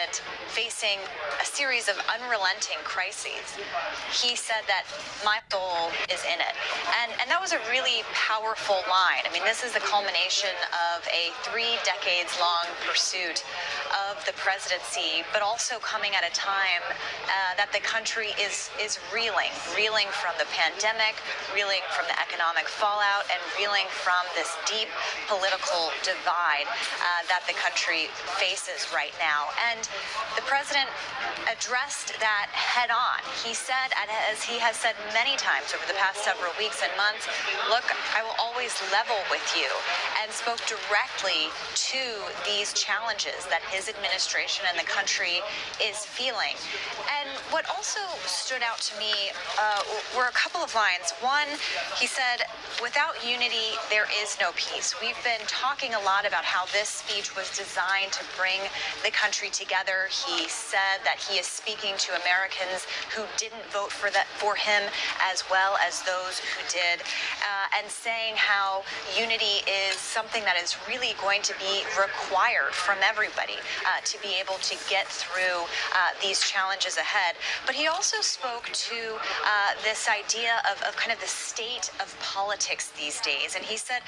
president facing a series of unrelenting crises, he said that my soul is in it. And that was a really powerful line. I mean, this is the culmination of a 3 decades long pursuit of the presidency, but also coming at a time that the country is reeling from the pandemic, reeling from the economic fallout, and reeling from this deep political divide that the country faces right now. And the president addressed that head on. He said, as he has said many times over the past several weeks and months, look, I will always level with you, and spoke directly to these challenges that his administration and the country is feeling. And what also stood out to me were a couple of lines. One, he said, without unity, there is no peace. We've been talking a lot about how this speech was designed to bring the country together. He said that he is speaking to Americans who didn't vote for him, as well as those who did, and saying how unity is something that is really going to be required from everybody to be able to get through these challenges ahead. But he also spoke to this idea of kind of the state of politics these days. And he said,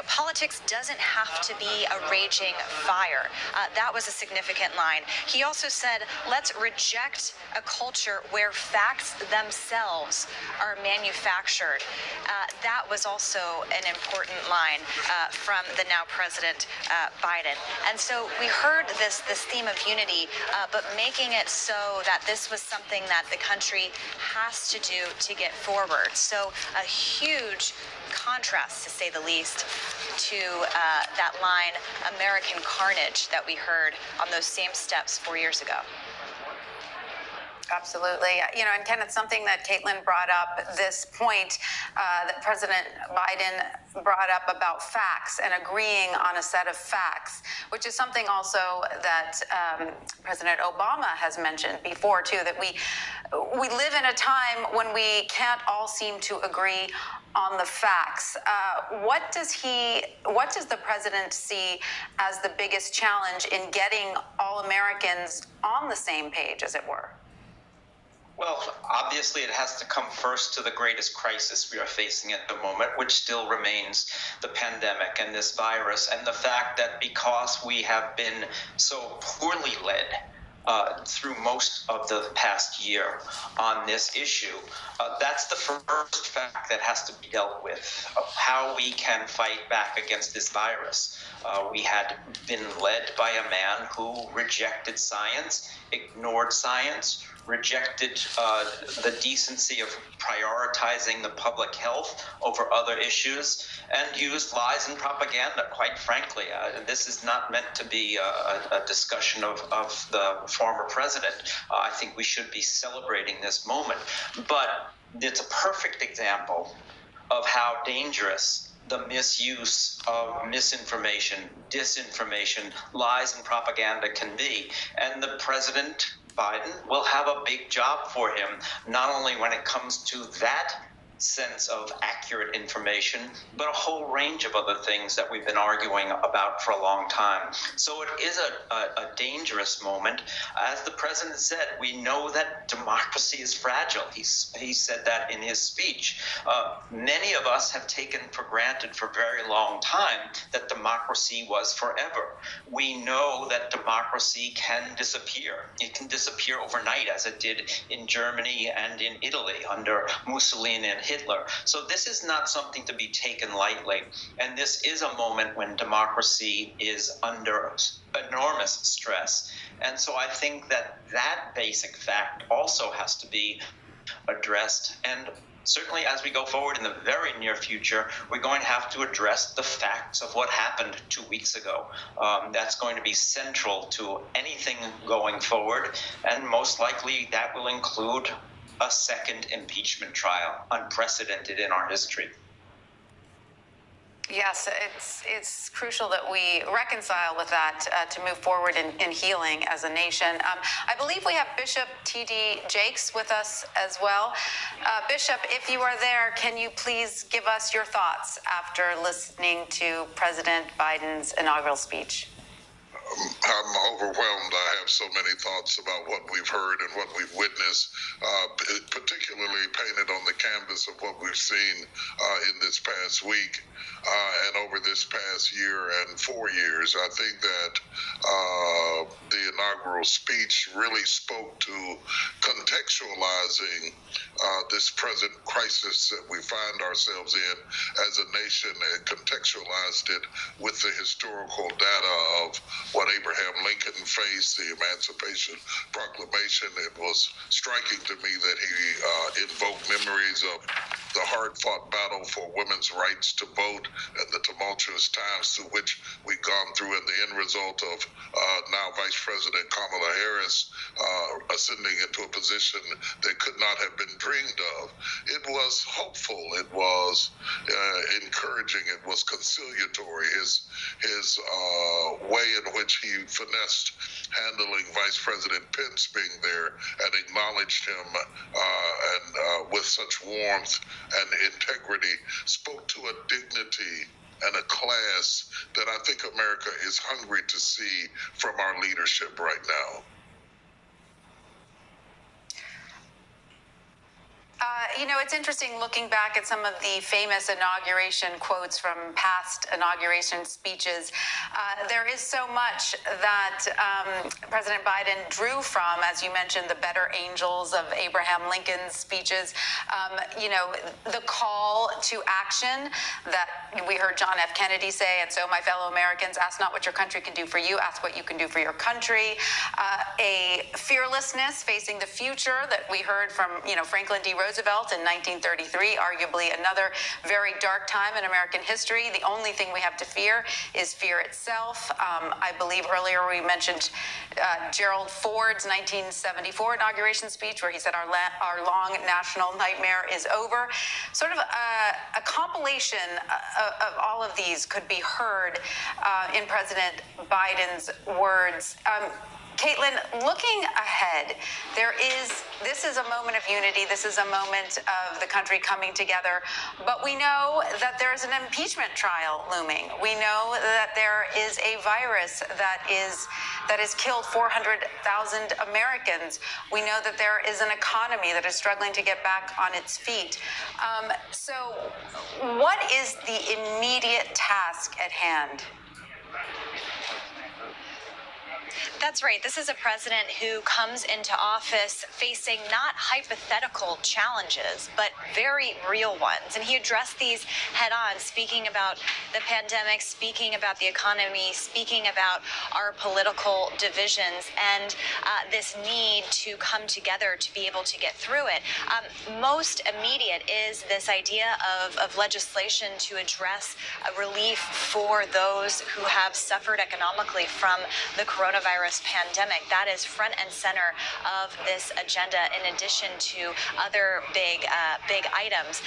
politics doesn't have to be a raging fire. That was a significant line. He also said, let's reject a culture where facts themselves are manufactured. That was also an important line from the now President Biden. And so we heard this theme of unity, but making it so that this was something that the country has to do to get forward. So a huge contrast, to say the least, to that line, American carnage, that we heard on those same steps 4 years ago. Absolutely. And Ken, it's something that Caitlin brought up, this point that President Biden brought up about facts and agreeing on a set of facts, which is something also that President Obama has mentioned before, too, that we live in a time when we can't all seem to agree on the facts. What does the president see as the biggest challenge in getting all Americans on the same page, as it were? Well, obviously it has to come first to the greatest crisis we are facing at the moment, which still remains the pandemic and this virus, and the fact that because we have been so poorly led through most of the past year on this issue, that's the first fact that has to be dealt with, of how we can fight back against this virus. We had been led by a man who rejected science, ignored science, rejected the decency of prioritizing the public health over other issues, and used lies and propaganda, quite frankly. This is not meant to be a discussion of the former president. I think we should be celebrating this moment. But it's a perfect example of how dangerous the misuse of misinformation, disinformation, lies and propaganda can be. And the president, Biden, will have a big job for him, not only when it comes to that sense of accurate information, but a whole range of other things that we've been arguing about for a long time. So it is a dangerous moment. As the president said, we know that democracy is fragile. He said that in his speech. Many of us have taken for granted for a very long time that democracy was forever. We know that democracy can disappear. It can disappear overnight, as it did in Germany and in Italy under Mussolini and Hitler. So this is not something to be taken lightly. And this is a moment when democracy is under enormous stress. And so I think that that basic fact also has to be addressed. And certainly as we go forward in the very near future, we're going to have to address the facts of what happened 2 weeks ago. That's going to be central to anything going forward. And most likely that will include a second impeachment trial, unprecedented in our history. Yes, it's crucial that we reconcile with that to move forward in healing as a nation. I believe we have Bishop T.D. Jakes with us as well. Bishop, if you are there, can you please give us your thoughts after listening to President Biden's inaugural speech? I'm overwhelmed. I have so many thoughts about what we've heard and what we've witnessed, particularly painted on the canvas of what we've seen in this past week and over this past year and 4 years. I think that the inaugural speech really spoke to contextualizing this present crisis that we find ourselves in as a nation, and contextualized it with the historical data of what Abraham Lincoln faced, the Emancipation Proclamation. It was striking to me that he invoked memories of the hard-fought battle for women's rights to vote and the tumultuous times through which we've gone through, and the end result of now Vice President Kamala Harris ascending into a position that could not have been dreamed of. It was hopeful. It was encouraging. It was conciliatory. His way in which he finessed handling Vice President Pence being there and acknowledged him and with such warmth and integrity spoke to a dignity and a class that I think America is hungry to see from our leadership right now. It's interesting looking back at some of the famous inauguration quotes from past inauguration speeches. There is so much that President Biden drew from, as you mentioned, the better angels of Abraham Lincoln's speeches. The call to action that we heard John F. Kennedy say, and so my fellow Americans, ask not what your country can do for you, ask what you can do for your country. A fearlessness facing the future that we heard from, Franklin D. Roosevelt in 1933, arguably another very dark time in American history. The only thing we have to fear is fear itself. I believe earlier we mentioned Gerald Ford's 1974 inauguration speech, where he said our long national nightmare is over. Sort of a compilation of all of these could be heard in President Biden's words. Caitlin, looking ahead, this is a moment of unity. This is a moment of the country coming together. But we know that there is an impeachment trial looming. We know that there is a virus that has killed 400,000 Americans. We know that there is an economy that is struggling to get back on its feet. So what is the immediate task at hand? That's right. This is a president who comes into office facing not hypothetical challenges, but very real ones. And he addressed these head on, speaking about the pandemic, speaking about the economy, speaking about our political divisions, and this need to come together to be able to get through it. Most immediate is this idea of legislation to address relief for those who have suffered economically from the coronavirus pandemic. That is front and center of this agenda, in addition to other big items.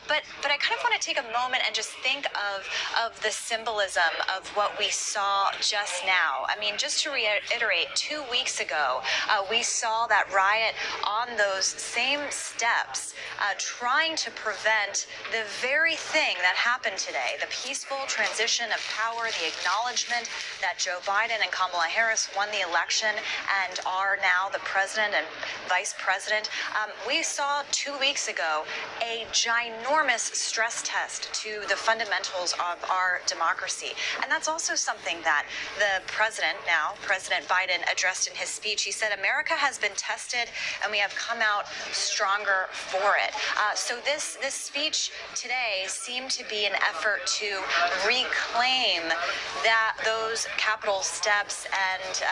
But I kind of want to take a moment and just think of the symbolism of what we saw just now. I mean, just to reiterate, 2 weeks ago, we saw that riot on those same steps, trying to prevent the very thing that happened today, the peaceful transition of power, the acknowledgement that Joe Biden and Kamala Harris won the election and are now the president and vice president. We saw 2 weeks ago a ginormous stress test to the fundamentals of our democracy. And that's also something that the president, now President Biden, addressed in his speech. He said, America has been tested and we have come out stronger for it. So this speech today seemed to be an effort to reclaim those capital steps and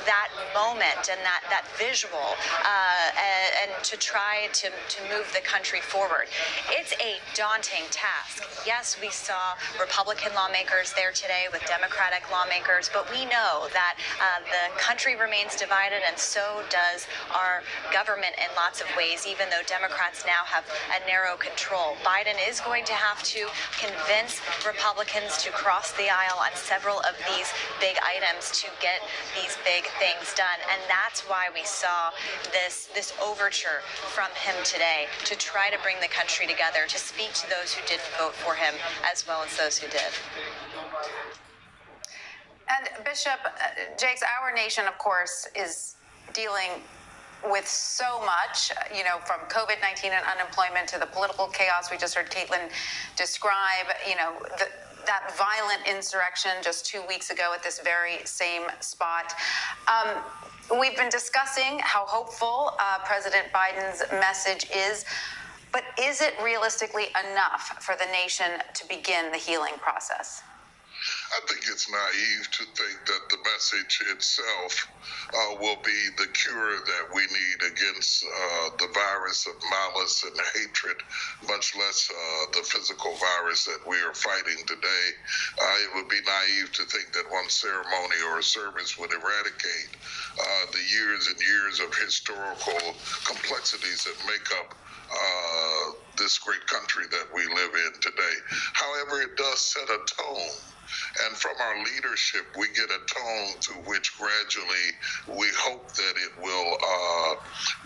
that moment and that visual and to try to move the country forward. It's a daunting task. Yes, we saw Republican lawmakers there today with Democratic lawmakers, but we know that the country remains divided, and so does our government in lots of ways, even though Democrats now have a narrow control. Biden is going to have to convince Republicans to cross the aisle on several of these big items to get these big things done. And that's why we saw this overture from him today, to try to bring the country together, to speak to those who didn't vote for him as well as those who did. And Bishop Jakes, our nation, of course, is dealing with so much, from COVID-19 and unemployment to the political chaos we just heard Caitlin describe, that violent insurrection just 2 weeks ago at this very same spot. We've been discussing how hopeful President Biden's message is, but is it realistically enough for the nation to begin the healing process? I think it's naive to think that the message itself will be the cure that we need against the virus of malice and hatred, much less the physical virus that we are fighting today. It would be naive to think that one ceremony or a service would eradicate the years and years of historical complexities that make up this great country that we live in today. However, it does set a tone. And from our leadership, we get a tone to which gradually we hope that it will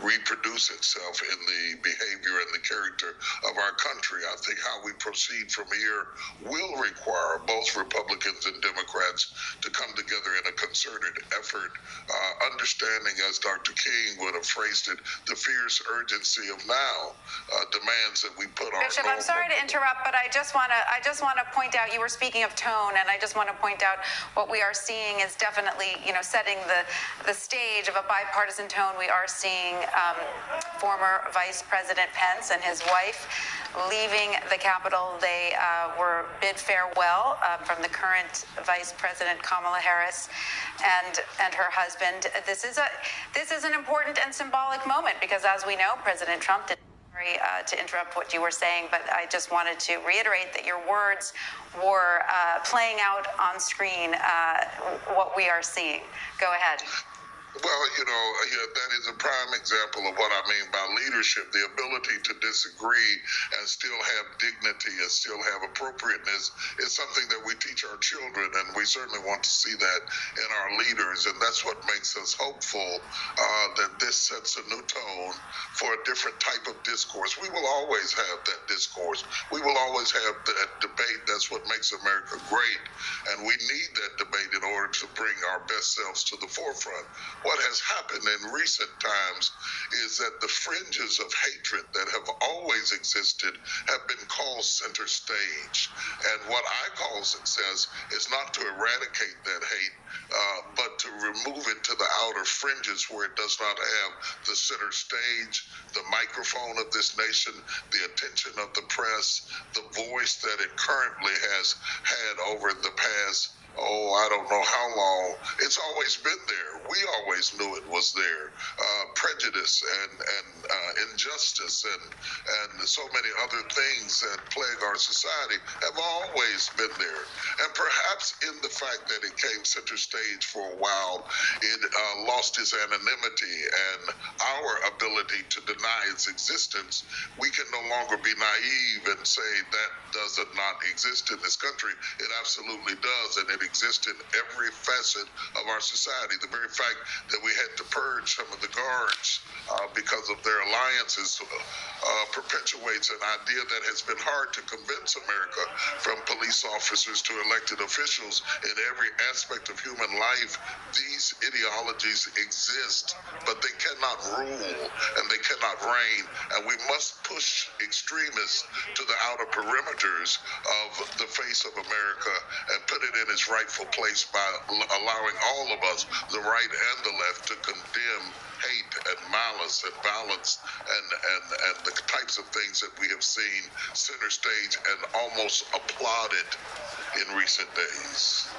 reproduce itself in the behavior and the character of our country. I think how we proceed from here will require both Republicans and Democrats to come together in a concerted effort, understanding, as Dr. King would have phrased it, the fierce urgency of now demands that we put our Bishop, I'm sorry to interrupt, but I just want to point out, you were speaking of tone, and I just want to point out what we are seeing is definitely, setting the stage of a bipartisan tone. We are seeing former Vice President Pence and his wife leaving the Capitol. They were bid farewell from the current Vice President Kamala Harris and her husband. This is an important and symbolic moment because, as we know, President Trump did. To interrupt what you were saying, but I just wanted to reiterate that your words were playing out on screen what we are seeing. Go ahead. Well, that is a prime example of what I mean by leadership, the ability to disagree and still have dignity and still have appropriateness is something that we teach our children, and we certainly want to see that in our leaders, and that's what makes us hopeful that this sets a new tone for a different type of discourse. We will always have that discourse. We will always have that debate. That's what makes America great, and we need that debate in order to bring our best selves to the forefront. What has happened in recent times is that the fringes of hatred that have always existed have been called center stage. And what I call success is not to eradicate that hate, but to remove it to the outer fringes where it does not have the center stage, the microphone of this nation, the attention of the press, the voice that it currently has had over the past I don't know how long. It's always been there. We always knew it was there. Prejudice and injustice and so many other things that plague our society have always been there. And perhaps in the fact that it came center stage for a while, it lost its anonymity and our ability to deny its existence. We can no longer be naive and say that does not exist in this country. It absolutely does, and it exists in every facet of our society. The very fact that we had to purge some of the guards because of their alliances perpetuates an idea that has been hard to convince America, from police officers to elected officials. In every aspect of human life, these ideologies exist, but they cannot rule and they cannot reign. And we must push extremists to the outer perimeters of the face of America and put it in its rightful place by allowing all of us, the right and the left, to condemn hate and malice and violence and the types of things that we have seen center stage and almost applauded in recent days.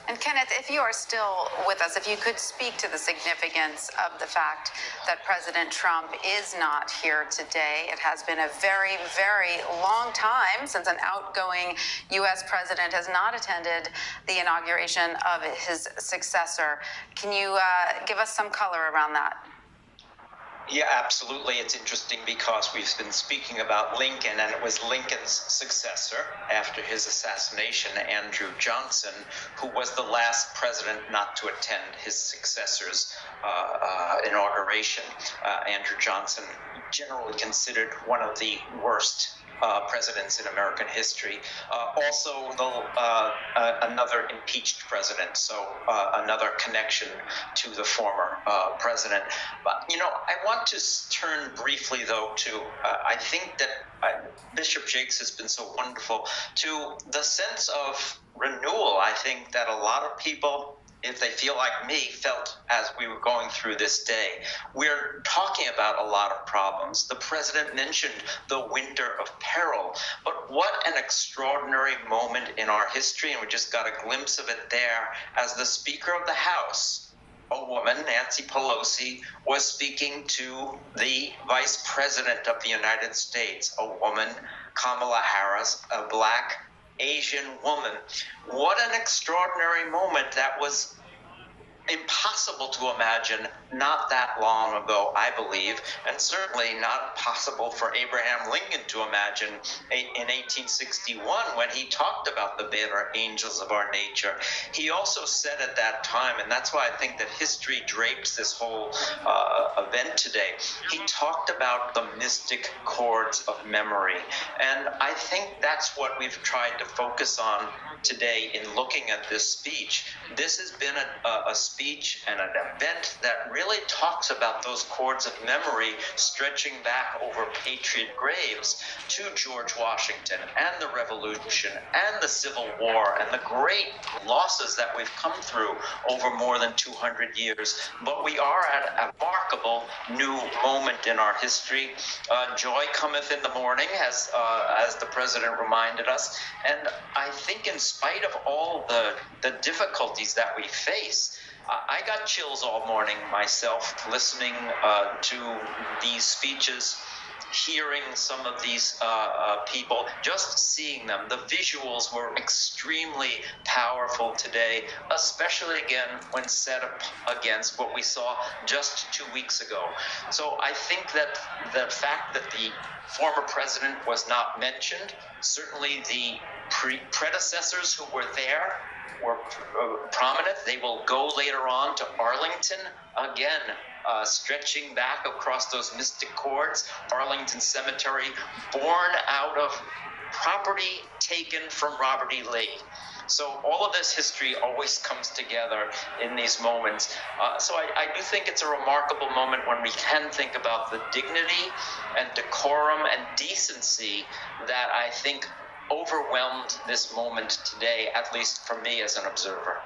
And Kenneth, if you are still with us, if you could speak to the significance of the fact that President Trump is not here today. It has been a very, very long time since an outgoing U.S. president has not attended the inauguration of his successor. Can you give us some color around that? Yeah, absolutely. It's interesting because we've been speaking about Lincoln, and it was Lincoln's successor after his assassination, Andrew Johnson, who was the last president not to attend his successor's inauguration. Andrew Johnson, generally considered one of the worst presidents in American history. Also, another impeached president, so another connection to the former president. But, I want to turn briefly, though, to I think that Bishop Jakes has been so wonderful, to the sense of renewal. I think that a lot of people, if they feel like me, felt as we were going through this day. We're talking about a lot of problems. The president mentioned the winter of peril, but what an extraordinary moment in our history, and we just got a glimpse of it there, as the Speaker of the House, a woman, Nancy Pelosi, was speaking to the Vice President of the United States, a woman, Kamala Harris, a Black Asian woman. What an extraordinary moment. That was impossible to imagine not that long ago, I believe, and certainly not possible for Abraham Lincoln to imagine in 1861 when he talked about the better angels of our nature. He also said at that time, and that's why I think that history drapes this whole event today, he talked about the mystic chords of memory. And I think that's what we've tried to focus on today in looking at this speech. This has been a speech and an event that really talks about those chords of memory stretching back over patriot graves to George Washington and the Revolution and the Civil War and the great losses that we've come through over more than 200 years. But we are at a remarkable new moment in our history. Joy cometh in the morning, as the president reminded us. And I think in spite of all the difficulties that we face, I got chills all morning myself listening to these speeches, hearing some of these people, just seeing them. The visuals were extremely powerful today, especially again when set up against what we saw just 2 weeks ago. So I think that the fact that the former president was not mentioned, certainly the predecessors who were there were prominent. They will go later on to Arlington again, stretching back across those mystic chords. Arlington Cemetery, born out of property taken from Robert E. Lee. So all of this history always comes together in these moments. So I do think it's a remarkable moment when we can think about the dignity and decorum and decency that I think overwhelmed this moment today, at least for me as an observer.